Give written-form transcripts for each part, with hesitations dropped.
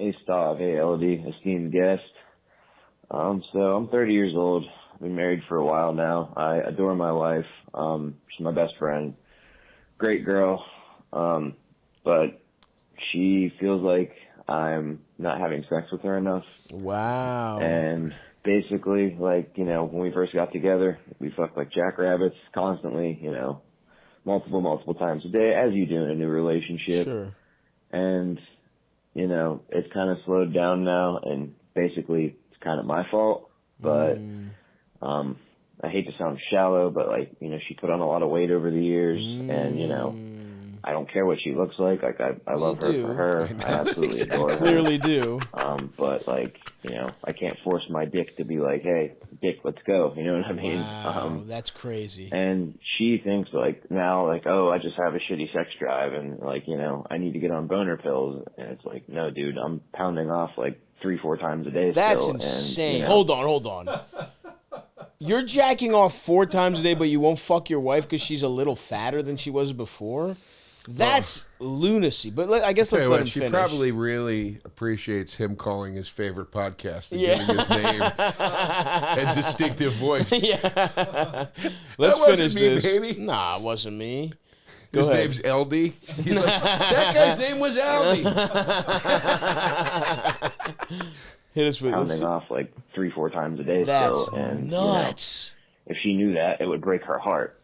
Hey, Stav. Hey, LD, esteemed guest. So I'm 30 years old. I've been married for a while now. I adore my wife. She's my best friend. Great girl. But she feels like I'm not having sex with her enough. Wow. And basically, like, you know, when we first got together, we fucked like jackrabbits constantly, you know, multiple times a day, as you do in a new relationship. Sure. And, you know, it's kind of slowed down now, and basically it's kind of my fault. But I hate to sound shallow, but, like, you know, she put on a lot of weight over the years, and, you know, I don't care what she looks like. Like, I love her for her. I absolutely adore her. Clearly do. But, like, you know, I can't force my dick to be like, hey, dick, let's go. You know what I mean? Wow, that's crazy. And she thinks, like, now, like, oh, I just have a shitty sex drive, and, like, you know, I need to get on boner pills. And it's like, no, dude, I'm pounding off, like, 3-4 times a day. That's still, insane. And, you know, Hold on. You're jacking off 4 times a day, but you won't fuck your wife because she's a little fatter than she was before? That's lunacy. But I guess let's let him finish. She probably really appreciates him calling his favorite podcast and giving his name and distinctive voice. Yeah. Let's finish this. Baby. Nah, it wasn't me. Go ahead. His name's LD. He's like, that guy's name was LD. Hit us with pounding off like 3-4 times a day. That's still, and, nuts. You know, if she knew that, it would break her heart.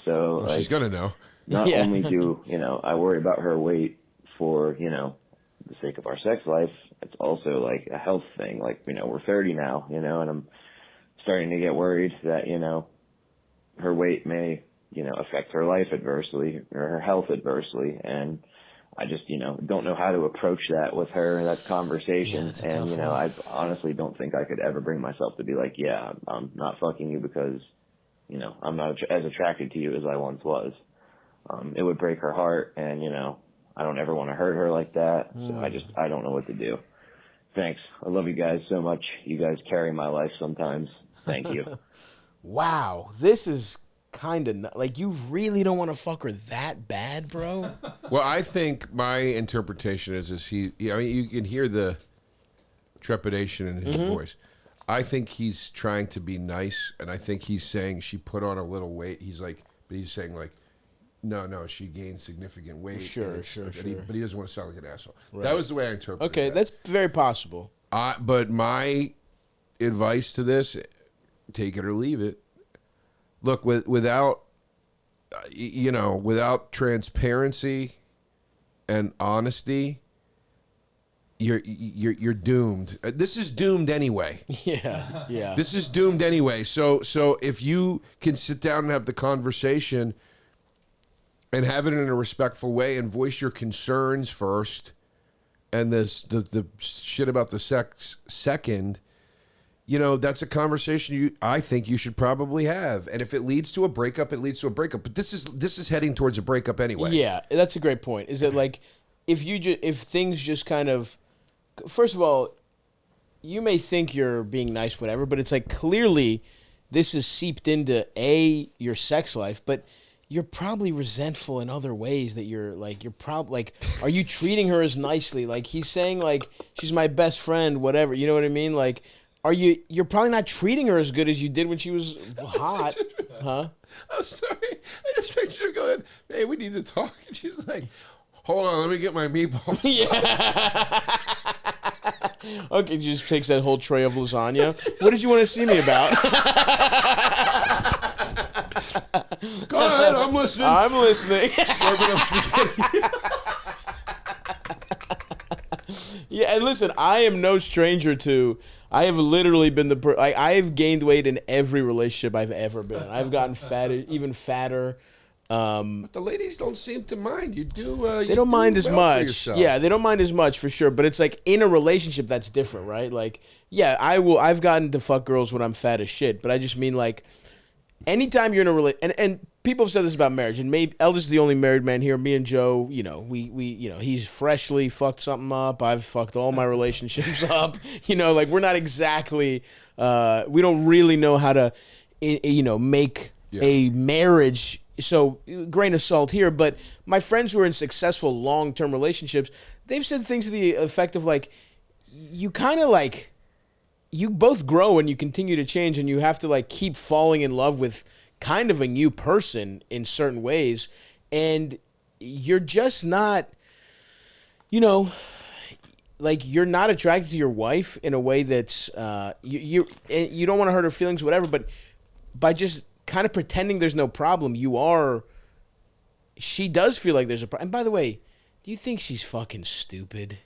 So well, she's gonna know. Not only do, you know, I worry about her weight for, you know, the sake of our sex life, it's also like a health thing. Like, you know, we're 30 now, you know, and I'm starting to get worried that, you know, her weight may, you know, affect her life adversely or her health adversely. And I just, you know, don't know how to approach that with her, that conversation. Yeah, and, you know, I honestly don't think I could ever bring myself to be like, yeah, I'm not fucking you because, you know, I'm not as attracted to you as I once was. It would break her heart, and, you know, I don't ever want to hurt her like that. So I don't know what to do. Thanks. I love you guys so much. You guys carry my life sometimes. Thank you. Wow. This is kind of like, you really don't want to fuck her that bad, bro? Well, I think my interpretation is I mean, you can hear the trepidation in his voice. I think he's trying to be nice, and I think he's saying she put on a little weight. He's like, but he's saying like, no, she gained significant weight. Sure. But he doesn't want to sound like an asshole. Right. That was the way I interpreted it. Okay, that's very possible. But my advice to this, take it or leave it. Look, without transparency and honesty, you're doomed. This is doomed anyway. Yeah. This is doomed anyway. So if you can sit down and have the conversation and have it in a respectful way and voice your concerns first, and the shit about the sex second, you know, that's a conversation I think you should probably have. And if it leads to a breakup, it leads to a breakup. But this is heading towards a breakup anyway. Yeah, that's a great point. Is that like, if things just kind of, first of all, you may think you're being nice, whatever, but it's like, clearly this is seeped into your sex life, but you're probably resentful in other ways that you're probably like, are you treating her as nicely? Like, he's saying like, she's my best friend, whatever, you know what I mean? Like, you're probably not treating her as good as you did when she was hot, huh? I'm sorry. I just pictured her going, hey, we need to talk. And she's like, hold on, let me get my meatballs. Yeah. Okay, just takes that whole tray of lasagna. What did you want to see me about? Go ahead, I'm listening. I'm listening. Yeah, and listen, I am no stranger to. I have literally been I have gained weight in every relationship I've ever been in. I've gotten fatter, even fatter. But the ladies don't seem to mind. You do. They don't mind as much. Yeah, they don't mind as much for sure. But it's like, in a relationship, that's different, right? Like, yeah, I've gotten to fuck girls when I'm fat as shit. But I just mean, like, anytime you're in a relationship, and people have said this about marriage, and maybe Elvis is the only married man here. Me and Joe, you know, we you know, he's freshly fucked something up. I've fucked all my relationships up. You know, like, we're not exactly, we don't really know how to, you know, make a marriage. So, grain of salt here, but my friends who are in successful long-term relationships, they've said things to the effect of like, you kind of like, you both grow and you continue to change, and you have to like keep falling in love with kind of a new person in certain ways, and you're just not, you know, like you're not attracted to your wife in a way that's you don't want to hurt her feelings, whatever, but by just kind of pretending there's no problem, she does feel like there's a problem. And by the way, do you think she's fucking stupid?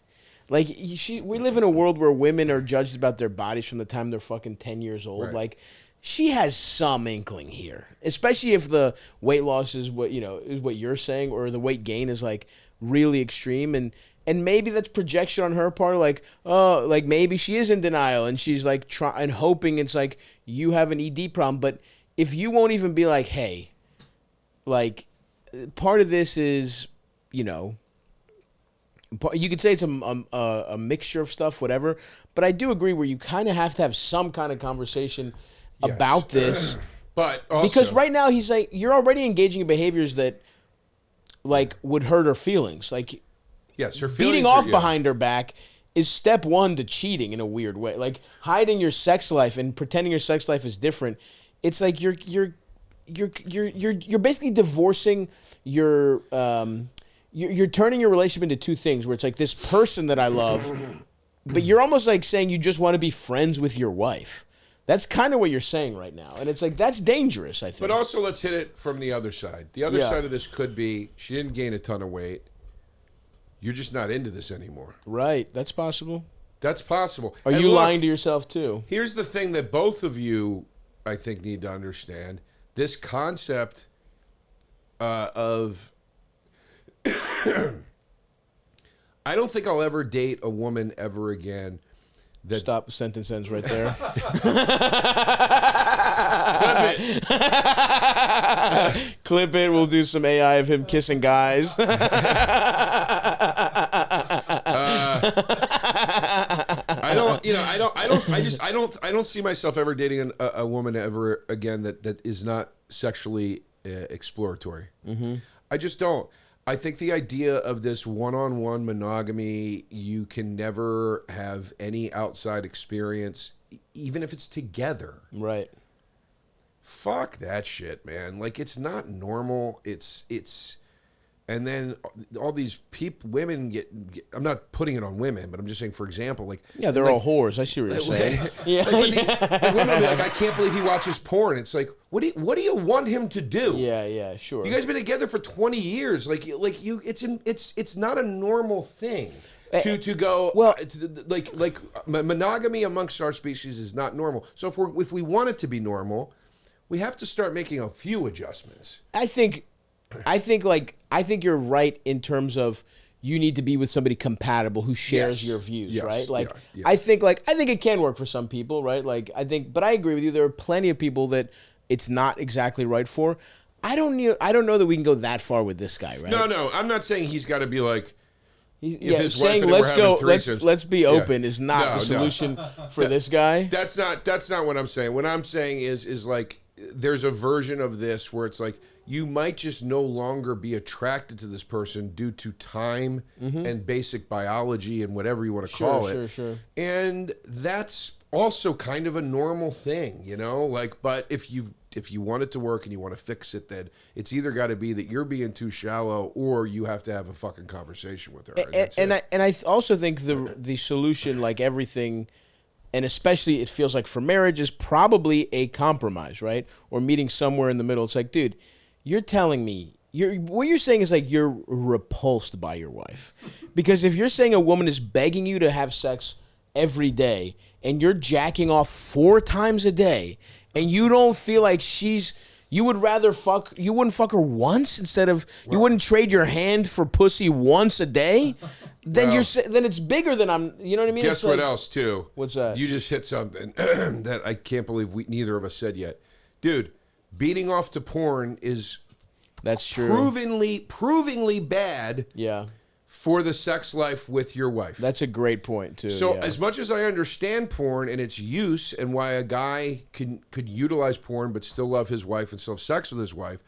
Like, we live in a world where women are judged about their bodies from the time they're fucking 10 years old. Right. Like, she has some inkling here, especially if the weight loss is what, is what you're saying, or the weight gain is like really extreme. And maybe that's projection on her part. Like, oh, like maybe she is in denial and she's like and hoping it's like you have an ED problem. But if you won't even be like, hey, like part of this is, you could say it's a mixture of stuff, whatever. But I do agree where you kind of have to have some kind of conversation about this. But also, because right now he's like, you're already engaging in behaviors that like would hurt her feelings. Like, yes, her feelings beating off behind her back is step one to cheating in a weird way. Like hiding your sex life and pretending your sex life is different. It's like you're basically divorcing your You're turning your relationship into two things, where it's like this person that I love, but you're almost like saying you just want to be friends with your wife. That's kind of what you're saying right now. And it's like, that's dangerous, I think. But also, let's hit it from the other side. The other side of this could be she didn't gain a ton of weight. You're just not into this anymore. Right. That's possible. That's possible. Are you lying to yourself, too? Here's the thing that both of you, I think, need to understand. This concept of... I don't think I'll ever date a woman ever again. Stop, sentence ends right there. Clip it. Clip it. We'll do some AI of him kissing guys. I don't see myself ever dating a woman ever again that is not sexually exploratory. Mm-hmm. I just don't. I think the idea of this one-on-one monogamy, you can never have any outside experience, even if it's together. Right. Fuck that shit, man. Like, it's not normal. It's and then all these women get, I'm not putting it on women, but I'm just saying, for example, like... Yeah, they're all whores. I see what you're saying. Yeah. Like women will be like, I can't believe he watches porn. It's like, what do you want him to do? Yeah, sure. You guys been together for 20 years. It's not a normal thing to go. Well, monogamy amongst our species is not normal. So if we want it to be normal, we have to start making a few adjustments. I think you're right in terms of you need to be with somebody compatible who shares your views, right? Like, yeah. I think it can work for some people, right? Like, but I agree with you. There are plenty of people that it's not exactly right for. I don't know that we can go that far with this guy, right? No, I'm not saying he's got to be like. Saying let's be open is not the solution for this guy. That's not what I'm saying. What I'm saying is like there's a version of this where it's like you might just no longer be attracted to this person due to time and basic biology and whatever you want to call it. Sure. And that's also kind of a normal thing, Like, but if you want it to work and you want to fix it, then it's either got to be that you're being too shallow or you have to have a fucking conversation with her. And I also think the solution, like everything, and especially it feels like for marriage, is probably a compromise, right? Or meeting somewhere in the middle. It's like, dude, you're telling me what you're saying is like you're repulsed by your wife, because if you're saying a woman is begging you to have sex every day and you're jacking off 4 times a day and you don't feel like you would rather you wouldn't fuck her once instead of, you wouldn't trade your hand for pussy once a day, then then it's bigger than you know what I mean? Guess what else too? What's that? You just hit something that I can't believe neither of us said yet. Dude, beating off to porn is that's true. Provingly bad. Yeah. For the sex life with your wife. That's a great point too. So as much as I understand porn and its use and why a guy could utilize porn but still love his wife and still have sex with his wife,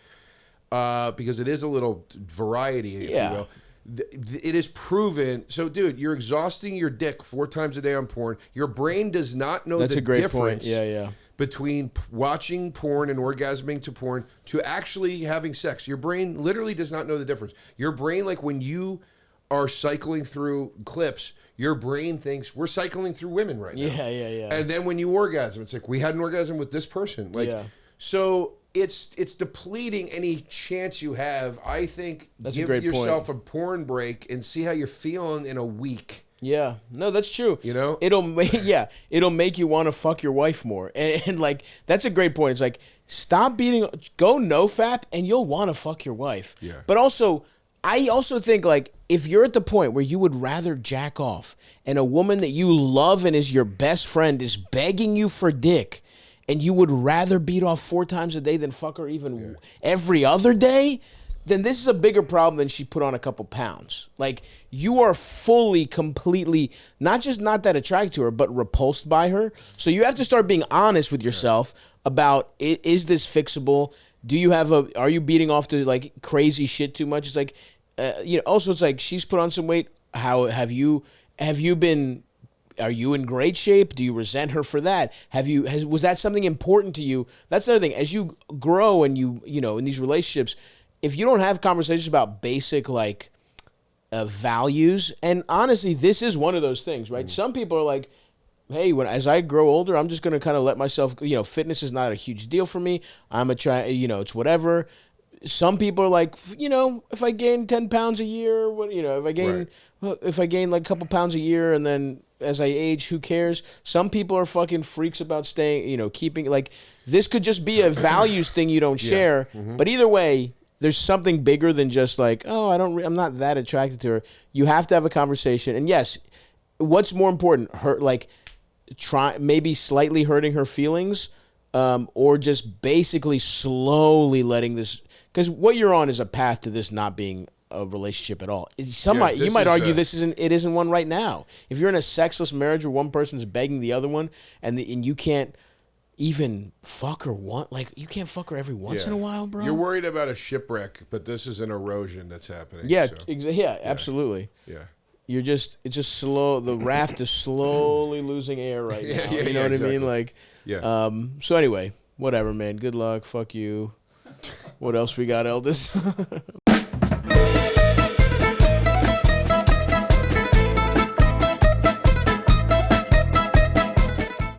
because it is a little variety, if you will. it is proven. So, dude, you're exhausting your dick 4 times a day on porn. Your brain does not know That's the a great difference point. Yeah. between watching porn and orgasming to porn to actually having sex. Your brain literally does not know the difference. Your brain, like when you are cycling through clips, your brain thinks we're cycling through women right now. Yeah. And then when you orgasm, it's like we had an orgasm with this person. Like, so it's depleting any chance you have. I think that's give a great yourself point. a porn break and see how you're feeling in a week. Yeah, no, that's true. You know, it'll make you want to fuck your wife more, and like that's a great point. It's like stop beating, go nofap, and you'll want to fuck your wife. Yeah. But also, I also think like if you're at the point where you would rather jack off, and a woman that you love and is your best friend is begging you for dick, and you would rather beat off 4 times a day than fuck her even every other day, then this is a bigger problem than she put on a couple pounds. Like, you are fully, completely, not just not that attracted to her, but repulsed by her. So you have to start being honest with yourself about, is this fixable? Are you beating off to, like, crazy shit too much? It's like, also it's like, she's put on some weight. Are you in great shape? Do you resent her for that? Was that something important to you? That's the other thing. As you grow and you in these relationships, if you don't have conversations about basic like values, and honestly, this is one of those things, right? Some people are like, hey, as I grow older, I'm just going to kind of let myself, fitness is not a huge deal for me. It's whatever. Some people are like, if I gain 10 pounds a year, if I gain like a couple pounds a year and then as I age, who cares? Some people are fucking freaks about staying, keeping, like, this could just be a values thing you don't share. But either way, there's something bigger than just like, oh, I'm not that attracted to her. You have to have a conversation. And yes, what's more important, maybe slightly hurting her feelings, or just basically slowly letting this, because what you're on is a path to this not being a relationship at all. You might argue it isn't one right now. If you're in a sexless marriage where one person's begging the other one, and you can't even fuck her you can't fuck her every once in a while, bro. You're worried about a shipwreck, but this is an erosion that's happening. Yeah, absolutely. Yeah. It's just slow. The raft is slowly losing air right now. You know what I mean? Like, so anyway, whatever, man. Good luck. Fuck you. What else we got, Eldest?